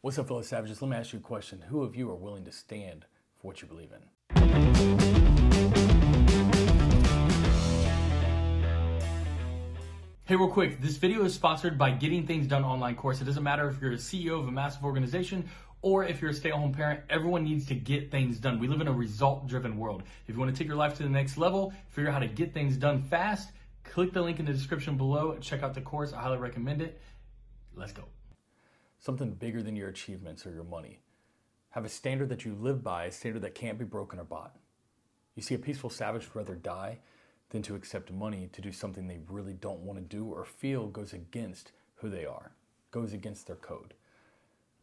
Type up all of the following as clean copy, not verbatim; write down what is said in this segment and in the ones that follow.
What's up, fellow savages? Let me ask you a question. Who of you are willing to stand for what you believe in? Hey, real quick, this video is sponsored by Getting Things Done online course. It doesn't matter if you're a CEO of a massive organization or if you're a stay-at-home parent, everyone needs to get things done. We live in a result-driven world. If you want to take your life to the next level, figure out how to get things done fast, click the link in the description below and check out the course. I highly recommend it. Let's go. Something bigger than your achievements or your money. Have a standard that you live by, a standard that can't be broken or bought. You see, a peaceful savage would rather die than to accept money to do something they really don't want to do or feel goes against who they are, goes against their code.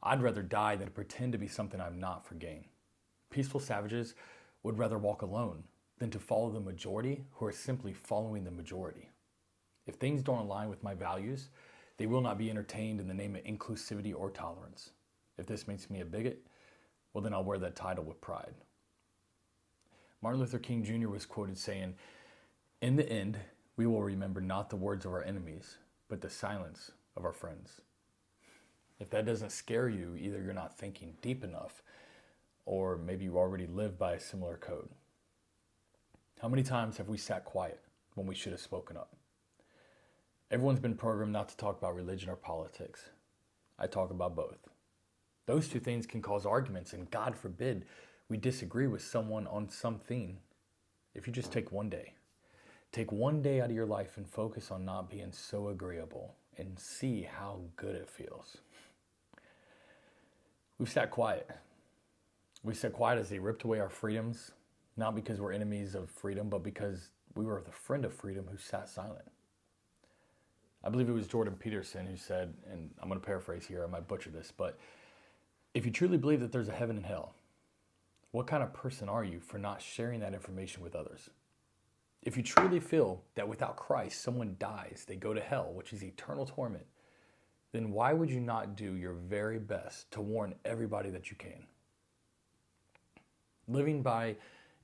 I'd rather die than pretend to be something I'm not for gain. Peaceful savages would rather walk alone than to follow the majority who are simply following the majority. If things don't align with my values, they will not be entertained in the name of inclusivity or tolerance. If this makes me a bigot, well then I'll wear that title with pride. Martin Luther King Jr. was quoted saying, "In the end, we will remember not the words of our enemies, but the silence of our friends." If that doesn't scare you, either you're not thinking deep enough, or maybe you already live by a similar code. How many times have we sat quiet when we should have spoken up? Everyone's been programmed not to talk about religion or politics. I talk about both. Those two things can cause arguments, and God forbid we disagree with someone on something. If you just take one day out of your life and focus on not being so agreeable and see how good it feels. We've sat quiet. We sat quiet as they ripped away our freedoms, not because we're enemies of freedom, but because we were the friend of freedom who sat silent. I believe it was Jordan Peterson who said, and I'm going to paraphrase here, I might butcher this, but if you truly believe that there's a heaven and hell, what kind of person are you for not sharing that information with others? If you truly feel that without Christ, someone dies, they go to hell, which is eternal torment, then why would you not do your very best to warn everybody that you can? Living by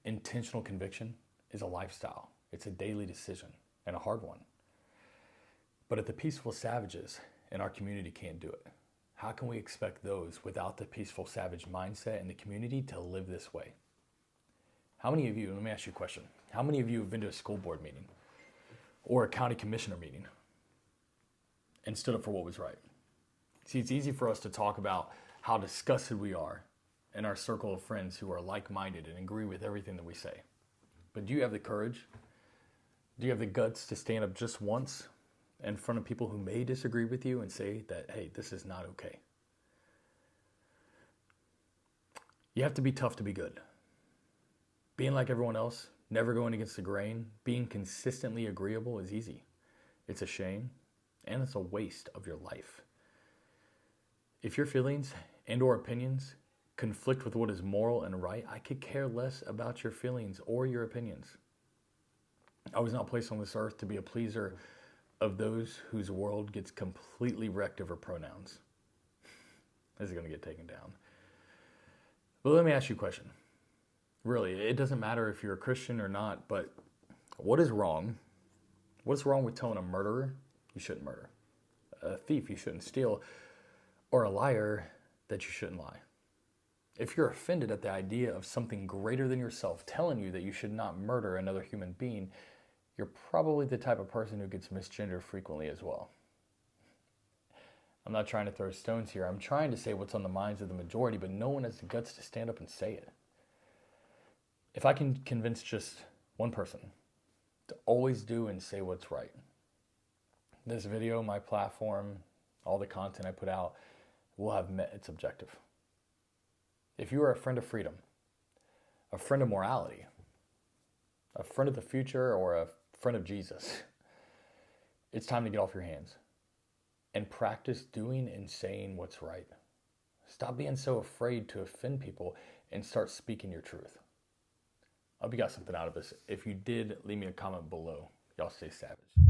intentional conviction is a lifestyle. It's a daily decision and a hard one. But if the peaceful savages in our community can't do it, how can we expect those without the peaceful savage mindset in the community to live this way? How many of you, let me ask you a question. How many of you have been to a school board meeting or a county commissioner meeting and stood up for what was right? See, it's easy for us to talk about how disgusted we are in our circle of friends who are like-minded and agree with everything that we say. But do you have the courage? Do you have the guts to stand up just once in front of people who may disagree with you and say that, hey, this is not okay? You have to be tough to be good. Being like everyone else, never going against the grain, being consistently agreeable is easy. It's a shame, and it's a waste of your life. If your feelings and or opinions conflict with what is moral and right, I could care less about your feelings or your opinions. I was not placed on this earth to be a pleaser of those whose world gets completely wrecked over pronouns. This is going to get taken down. But let me ask you a question. Really, it doesn't matter if you're a Christian or not, but what is wrong? What's wrong with telling a murderer you shouldn't murder, a thief you shouldn't steal, or a liar that you shouldn't lie? If you're offended at the idea of something greater than yourself telling you that you should not murder another human being, you're probably the type of person who gets misgendered frequently as well. I'm not trying to throw stones here. I'm trying to say what's on the minds of the majority, but no one has the guts to stand up and say it. If I can convince just one person to always do and say what's right, this video, my platform, all the content I put out will have met its objective. If you are a friend of freedom, a friend of morality, a friend of the future, or a friend of Jesus, it's time to get off your hands and practice doing and saying what's right. Stop being so afraid to offend people and start speaking your truth. I hope you got something out of this. If you did, leave me a comment below. Y'all stay savage.